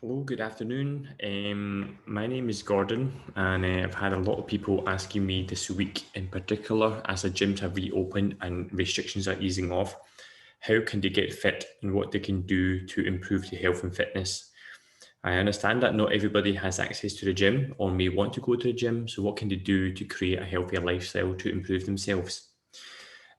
Hello, good afternoon. My name is Gordon, and I've had a lot of people asking me this week in particular, as the gyms have reopened and restrictions are easing off, how can they get fit and what they can do to improve their health and fitness. I understand that not everybody has access to the gym or may want to go to the gym, so what can they do to create a healthier lifestyle to improve themselves?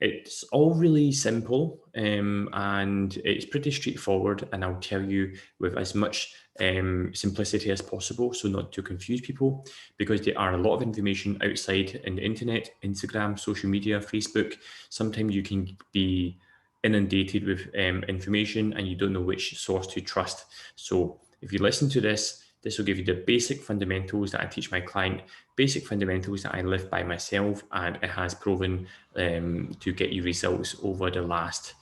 It's all really simple and it's pretty straightforward, and I'll tell you with as much simplicity as possible so not to confuse people because there are a lot of information outside in the internet, Instagram, social media, Facebook. Sometimes you can be inundated with information and you don't know which source to trust. So if you listen to this, this will give you the basic fundamentals that I teach my client, basic fundamentals that I live by myself, and it has proven to get you results over the last,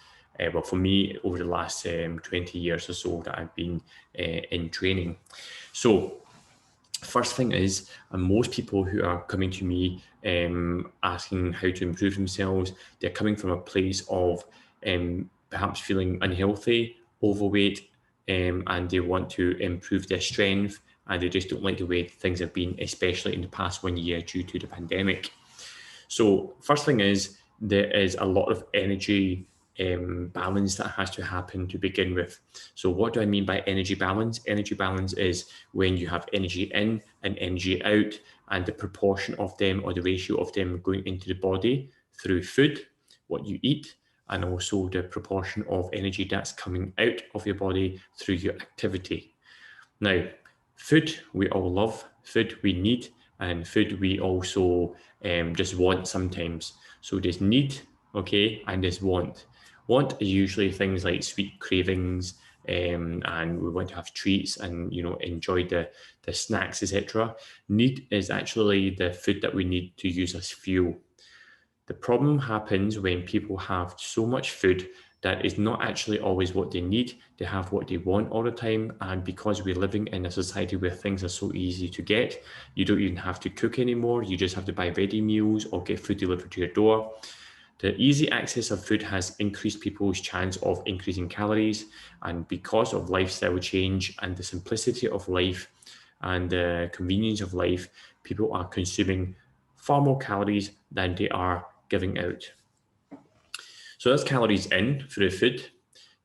well, for me, over the last 20 years or so that I've been in training. So, first thing is, and most people who are coming to me asking how to improve themselves, they're coming from a place of perhaps feeling unhealthy, overweight, and they want to improve their strength, and they just don't like the way things have been, especially in the past 1 year due to the pandemic. So, first thing is, there is a lot of energy balance that has to happen to begin with. So, what do I mean by energy balance? Energy balance is when you have energy in and energy out, and the proportion of them or the ratio of them going into the body through food, what you eat, and also the proportion of energy that's coming out of your body through your activity. Now, food we all love, food we need, and food we also just want sometimes. So there's need, okay, and there's want. Want is usually things like sweet cravings, and we want to have treats and enjoy the snacks, etc. Need is actually the food that we need to use as fuel. The problem happens when people have so much food that is not actually always what they need. They have what they want all the time. And because we're living in a society where things are so easy to get, you don't even have to cook anymore. You just have to buy ready meals or get food delivered to your door. The easy access of food has increased people's chance of increasing calories. And because of lifestyle change and the simplicity of life and the convenience of life, people are consuming far more calories than they are giving out. So that's calories in through food.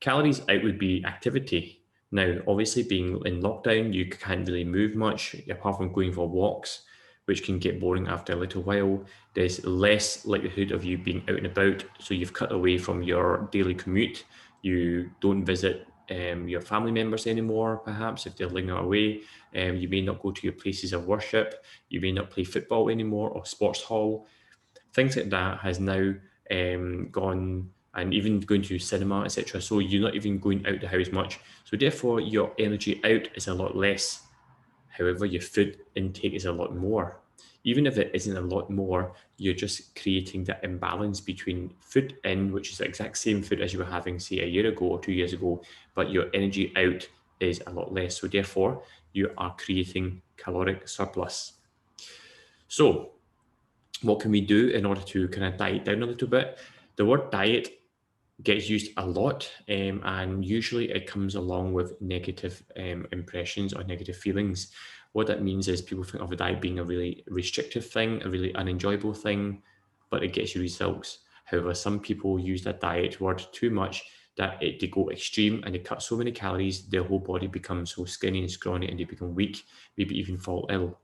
Calories out would be activity. Now, obviously, being in lockdown, you can't really move much apart from going for walks, which can get boring after a little while. There's less likelihood of you being out and about, so you've cut away from your daily commute. You don't visit your family members anymore, perhaps if they're living away. You may not go to your places of worship. You may not play football anymore or sports hall. Things like that has now gone, and even going to cinema, etc. So you're not even going out the house much. So therefore, your energy out is a lot less. However, your food intake is a lot more. Even if it isn't a lot more, you're just creating that imbalance between food in, which is the exact same food as you were having, say, a year ago or 2 years ago, but your energy out is a lot less. So therefore, you are creating caloric surplus. So what can we do in order to kind of diet down a little bit? The word diet gets used a lot, and usually it comes along with negative impressions or negative feelings. What that means is people think of a diet being a really restrictive thing, a really unenjoyable thing, but it gets you results. However, some people use that diet word too much that they go extreme and they cut so many calories, their whole body becomes so skinny and scrawny and they become weak, maybe even fall ill.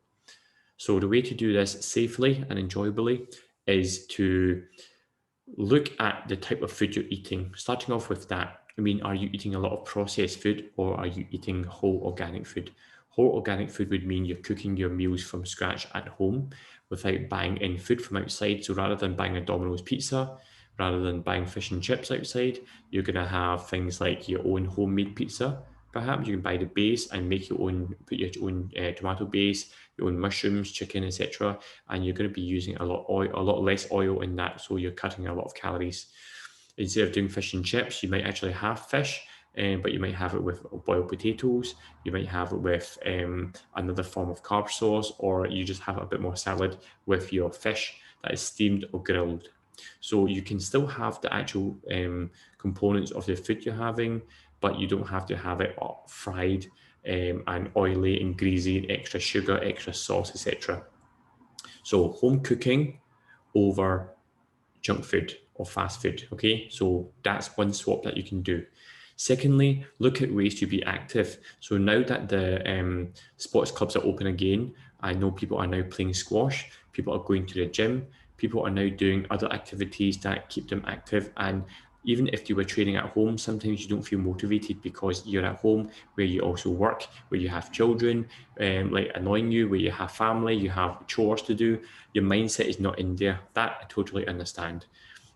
So the way to do this safely and enjoyably is to look at the type of food you're eating. Starting off with that, I mean, are you eating a lot of processed food or are you eating whole organic food? Whole organic food would mean you're cooking your meals from scratch at home without buying in food from outside. So rather than buying a Domino's pizza, rather than buying fish and chips outside, you're going to have things like your own homemade pizza. Perhaps you can buy the base and make your own, put your own tomato base, your own mushrooms, chicken, etc., and you're going to be using a lot less oil in that, so you're cutting a lot of calories. Instead of doing fish and chips, you might actually have fish, but you might have it with boiled potatoes. You might have it with another form of carb sauce, or you just have a bit more salad with your fish that is steamed or grilled. So you can still have the actual components of the food you're having, but you don't have to have it fried and oily and greasy and extra sugar, extra sauce, etc. So home cooking over junk food or fast food. Okay, so that's one swap that you can do. Secondly, look at ways to be active. So now that the sports clubs are open again, I know people are now playing squash, people are going to the gym, people are now doing other activities that keep them active. And even if you were training at home, sometimes you don't feel motivated because you're at home where you also work, where you have children like annoying you, where you have family, you have chores to do. Your mindset is not in there. That I totally understand.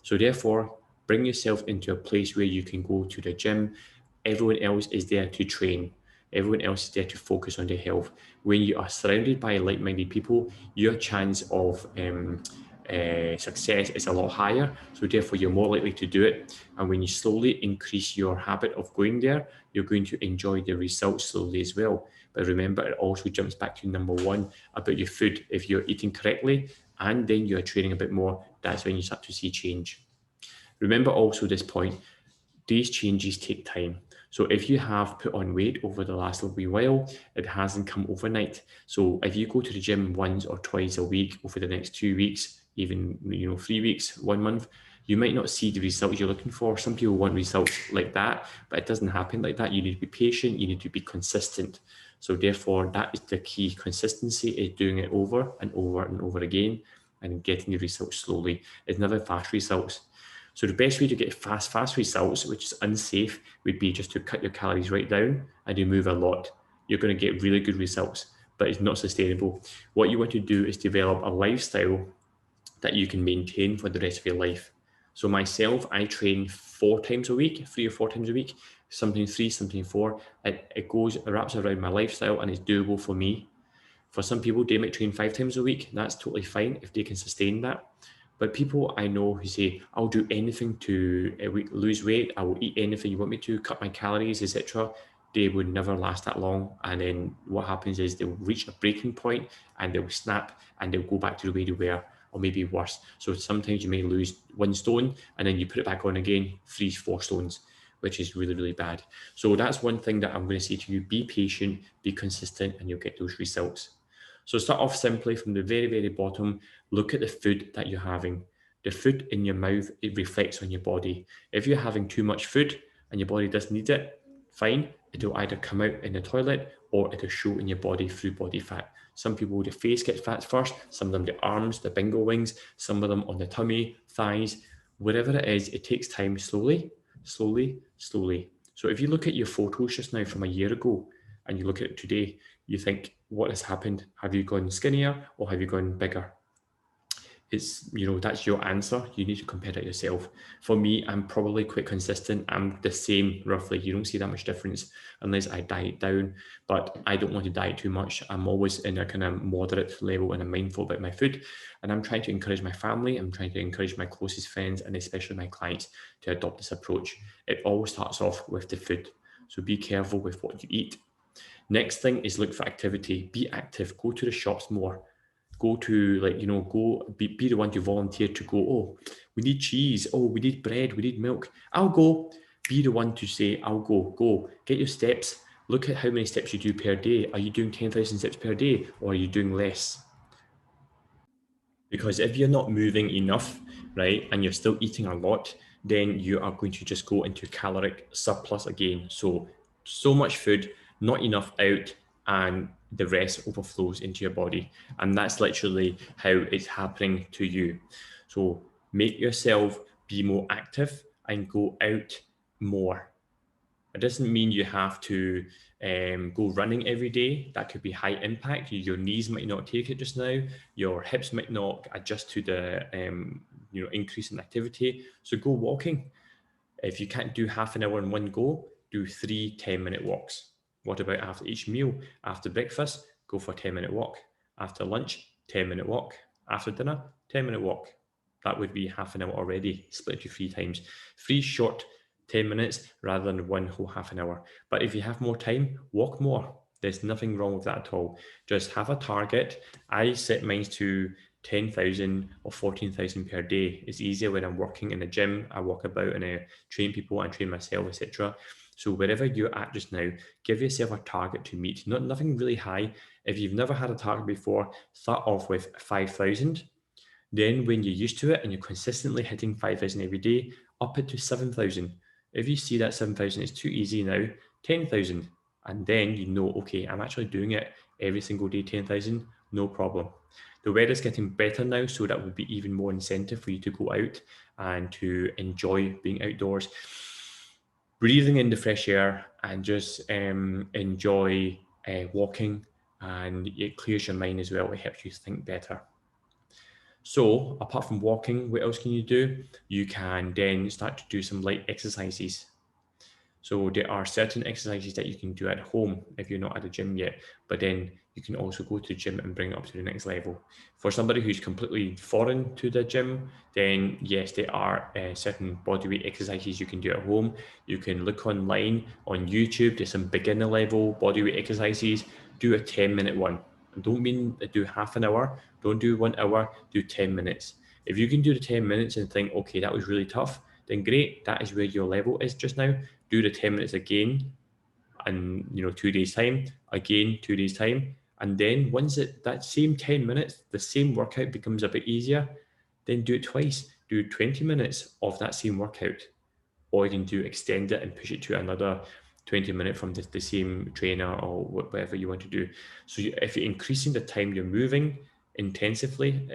So therefore, bring yourself into a place where you can go to the gym. Everyone else is there to train. Everyone else is there to focus on their health. When you are surrounded by like-minded people, your chance of success is a lot higher. So therefore, you're more likely to do it. And when you slowly increase your habit of going there, you're going to enjoy the results slowly as well. But remember, it also jumps back to number one about your food. If you're eating correctly and then you're training a bit more, that's when you start to see change. Remember also this point, these changes take time. So if you have put on weight over the last little wee while, it hasn't come overnight. So if you go to the gym once or twice a week over the next 2 weeks, even 3 weeks, 1 month, you might not see the results you're looking for. Some people want results like that, but it doesn't happen like that. You need to be patient, you need to be consistent. So therefore, that is the key. Consistency is doing it over and over and over again and getting the results slowly. It's never fast results. So the best way to get fast results, which is unsafe, would be just to cut your calories right down and you move a lot. You're going to get really good results, but it's not sustainable. What you want to do is develop a lifestyle that you can maintain for the rest of your life. So myself, I train 4 times a week, 3 or 4 times a week, sometimes 3, sometimes 4. It wraps around my lifestyle and it's doable for me. For some people, they might train 5 times a week. That's totally fine if they can sustain that. But people I know who say, I'll do anything to lose weight, I will eat anything you want me to, cut my calories, etc., they would never last that long. And then what happens is they'll reach a breaking point and they'll snap and they'll go back to the way they were, or maybe worse. So sometimes you may lose 1 stone and then you put it back on again, 3, 4 stones, which is really, really bad. So that's one thing that I'm going to say to you, be patient, be consistent, and you'll get those results. So start off simply from the very, very bottom. Look at the food that you're having. The food in your mouth, it reflects on your body. If you're having too much food and your body doesn't need it, fine. It'll either come out in the toilet or it'll show in your body through body fat. Some people, the face gets fat first, some of them the arms, the bingo wings, some of them on the tummy, thighs, whatever it is, it takes time slowly, slowly, slowly. So if you look at your photos just now from a year ago and you look at it today, you think, what has happened? Have you gone skinnier or have you gone bigger? It's, that's your answer. You need to compare it yourself. For me, I'm probably quite consistent. I'm the same roughly. You don't see that much difference unless I diet down, but I don't want to diet too much. I'm always in a kind of moderate level and I'm mindful about my food. And I'm trying to encourage my family. I'm trying to encourage my closest friends and especially my clients to adopt this approach. It always starts off with the food. So be careful with what you eat. Next thing is look for activity. Be active. Go to the shops more. Go to go be the one to volunteer to go. Oh, we need cheese. Oh, we need bread. We need milk. I'll go. Be the one to say, I'll go. Go. Get your steps. Look at how many steps you do per day. Are you doing 10,000 steps per day or are you doing less? Because if you're not moving enough, right, and you're still eating a lot, then you are going to just go into caloric surplus again. So much food, not enough out, and the rest overflows into your body. And that's literally how it's happening to you. So make yourself be more active and go out more. It doesn't mean you have to go running every day. That could be high impact. Your knees might not take it just now. Your hips might not adjust to the increase in activity. So go walking. If you can't do half an hour in one go, do 3 10-minute walks. What about after each meal? After breakfast, go for a 10-minute walk. After lunch, 10-minute walk. After dinner, 10-minute walk. That would be half an hour already, split into 3 times. 3 short 10 minutes rather than one whole half an hour. But if you have more time, walk more. There's nothing wrong with that at all. Just have a target. I set mine to 10,000 or 14,000 per day. It's easier when I'm working in a gym. I walk about and I train people and train myself, etc. So wherever you're at just now, give yourself a target to meet. Nothing really high. If you've never had a target before, start off with 5,000. Then when you're used to it and you're consistently hitting 5,000 every day, up it to 7,000. If you see that 7,000 is too easy now, 10,000. And then you know, okay, I'm actually doing it every single day, 10,000, no problem. The weather's getting better now, so that would be even more incentive for you to go out and to enjoy being outdoors, breathing in the fresh air, and just enjoy walking. And it clears your mind as well. It helps you think better. So apart from walking, what else can you do? You can then start to do some light exercises. So there are certain exercises that you can do at home if you're not at the gym yet, but then you can also go to the gym and bring it up to the next level. For somebody who's completely foreign to the gym, then yes, there are certain bodyweight exercises you can do at home. You can look online on YouTube. There's some beginner level bodyweight exercises. Do a 10-minute one. I don't mean do half an hour. Don't do 1 hour. Do 10 minutes. If you can do the 10 minutes and think, okay, that was really tough, then great. That is where your level is just now. Do the 10 minutes again, and 2 days time, again 2 days time, and then once that same 10 minutes, the same workout becomes a bit easier, then do it twice. Do 20 minutes of that same workout, or you can extend it and push it to another 20 minutes from the same trainer or whatever you want to do. So if you're increasing the time you're moving intensively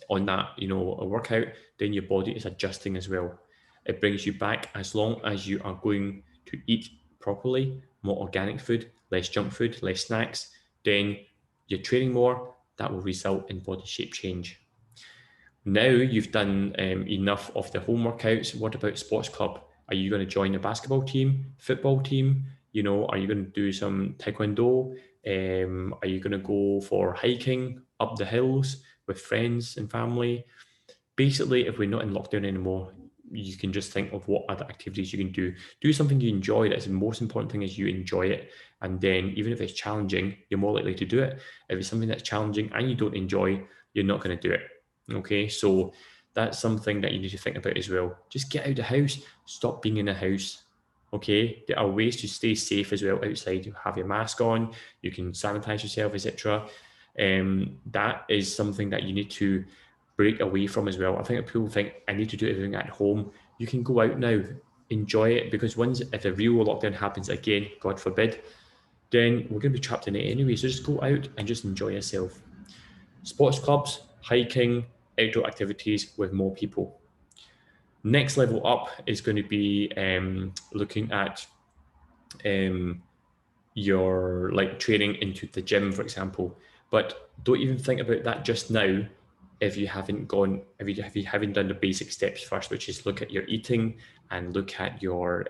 on that, a workout, then your body is adjusting as well. It brings you back as long as you are going to eat properly, more organic food, less junk food, less snacks, then you're training more, that will result in body shape change. Now you've done enough of the home workouts. What about sports club? Are you going to join a basketball team, football team? Are you going to do some taekwondo? Are you going to go for hiking up the hills with friends and family? Basically, if we're not in lockdown anymore, you can just think of what other activities you can do. Do something you enjoy. That's the most important thing, is you enjoy it. And then even if it's challenging, you're more likely to do it. If it's something that's challenging and you don't enjoy, you're not going to do it. Okay, so that's something that you need to think about as well. Just get out of the house. Stop being in the house. Okay, there are ways to stay safe as well outside. You have your mask on, you can sanitize yourself, etc. That is something that you need to break away from as well. I think people think, I need to do everything at home. You can go out now, enjoy it, because if a real lockdown happens again, God forbid, then we're going to be trapped in it anyway. So just go out and just enjoy yourself. Sports clubs, hiking, outdoor activities with more people. Next level up is going to be looking at your training into the gym, for example. But don't even think about that just now if you haven't done the basic steps first, which is look at your eating and look at your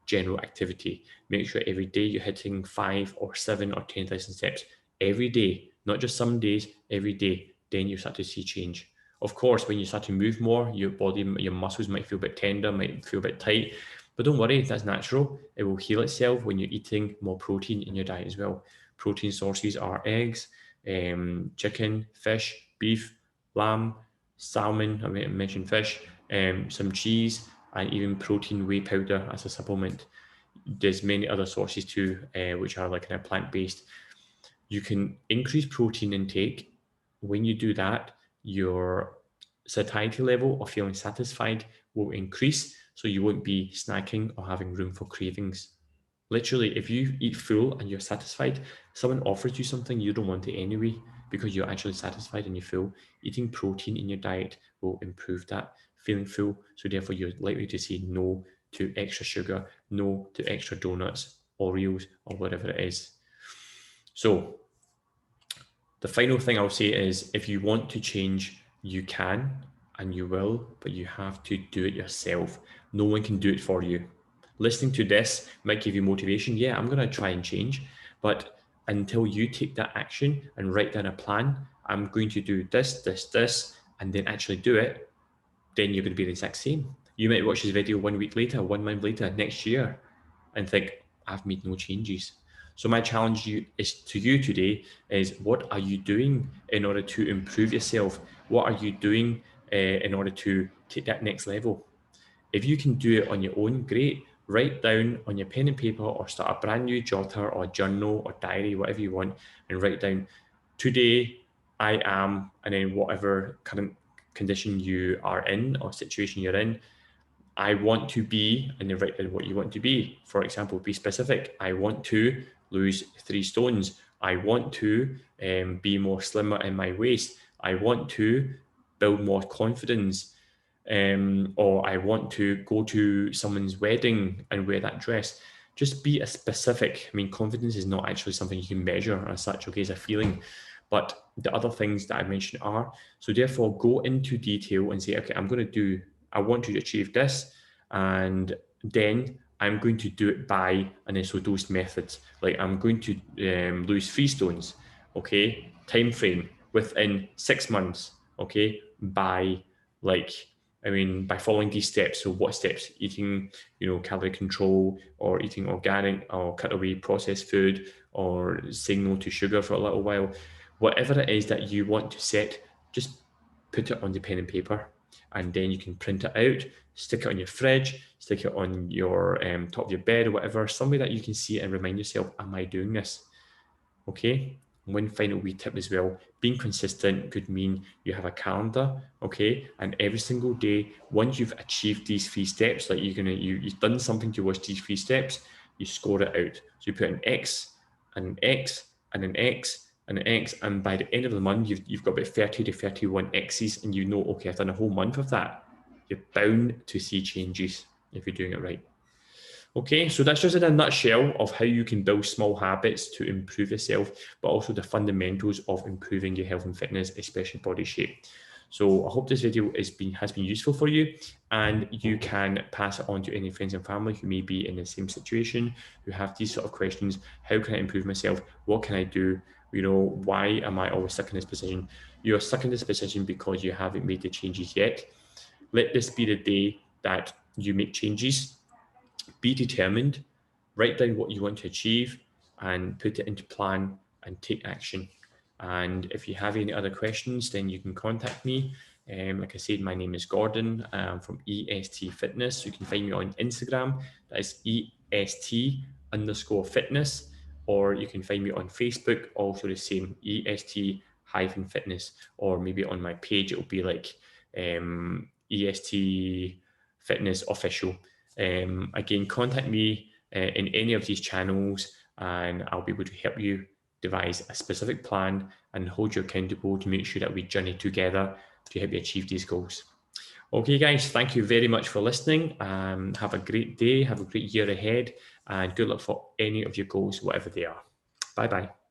general activity. Make sure every day you're hitting 5 or 7 or 10,000 steps every day, not just some days, every day. Then you start to see change. Of course, when you start to move more, your body, your muscles might feel a bit tender, might feel a bit tight, but don't worry, that's natural. It will heal itself when you're eating more protein in your diet as well. Protein sources are eggs, chicken, fish, beef, lamb, salmon, I mentioned fish, some cheese, and even protein whey powder as a supplement. There's many other sources too, which are kind of plant-based. You can increase protein intake. When you do that, your satiety level of feeling satisfied will increase, so you won't be snacking or having room for cravings. Literally, if you eat full and you're satisfied, someone offers you something, you don't want it anyway because you're actually satisfied and you're full. Eating protein in your diet will improve that feeling full. So therefore, you're likely to say no to extra sugar, no to extra donuts, Oreos, or whatever it is. So the final thing I'll say is, if you want to change, you can and you will, but you have to do it yourself. No one can do it for you. Listening to this might give you motivation. Yeah, I'm going to try and change. But until you take that action and write down a plan, I'm going to do this, this, this, and then actually do it, then you're going to be the exact same. You might watch this video 1 week later, 1 month later, next year, and think, I've made no changes. So my challenge to you today is, what are you doing in order to improve yourself? What are you doing in order to take that next level? If you can do it on your own, great. write down on your pen and paper, or start a brand new jotter or journal or diary, whatever you want, and write down, today I am, and then whatever current condition you are in or situation you're in, I want to be, and then write down what you want to be. For example, be specific. I want to lose 3 stones. I want to be more slimmer in my waist. I want to build more confidence. Or I want to go to someone's wedding and wear that dress. Just be a specific. I mean, confidence is not actually something you can measure as such, okay, as a feeling. But the other things that I mentioned are, so therefore go into detail and say, okay, I want to achieve this, and then I'm going to do it by, and then so those methods, like I'm going to lose 3 stones, okay, time frame within 6 months, okay, by by following these steps. So what steps? Eating, calorie control, or eating organic, or cut away processed food, or saying no to sugar for a little while. Whatever it is that you want to set, just put it on the pen and paper, and then you can print it out, stick it on your fridge, stick it on your top of your bed or whatever, somewhere that you can see it and remind yourself, am I doing this? Okay. One final wee tip as well, being consistent could mean you have a calendar, okay, and every single day, once you've achieved these 3 steps, like you've done something towards these 3 steps, you score it out. So you put an X and an X and an X and an X, and by the end of the month, you've got about 30 to 31 X's, and okay, I've done a whole month of that. You're bound to see changes if you're doing it right. Okay, so that's just in a nutshell of how you can build small habits to improve yourself, but also the fundamentals of improving your health and fitness, especially body shape. So I hope this video has been useful for you, and you can pass it on to any friends and family who may be in the same situation, who have these sort of questions. How can I improve myself? What can I do? Why am I always stuck in this position? You're stuck in this position because you haven't made the changes yet. Let this be the day that you make changes. Be determined, write down what you want to achieve, and put it into plan and take action. And if you have any other questions, then you can contact me. Like I said, my name is Gordon. I'm from EST Fitness. You can find me on Instagram. That is EST_fitness. Or you can find me on Facebook, also the same, EST-fitness. Or maybe on my page, it'll be like EST Fitness Official. Again, contact me in any of these channels, and I'll be able to help you devise a specific plan and hold you accountable to make sure that we journey together to help you achieve these goals. Okay, guys, thank you very much for listening. Have a great day, have a great year ahead, and good luck for any of your goals, whatever they are. Bye-bye.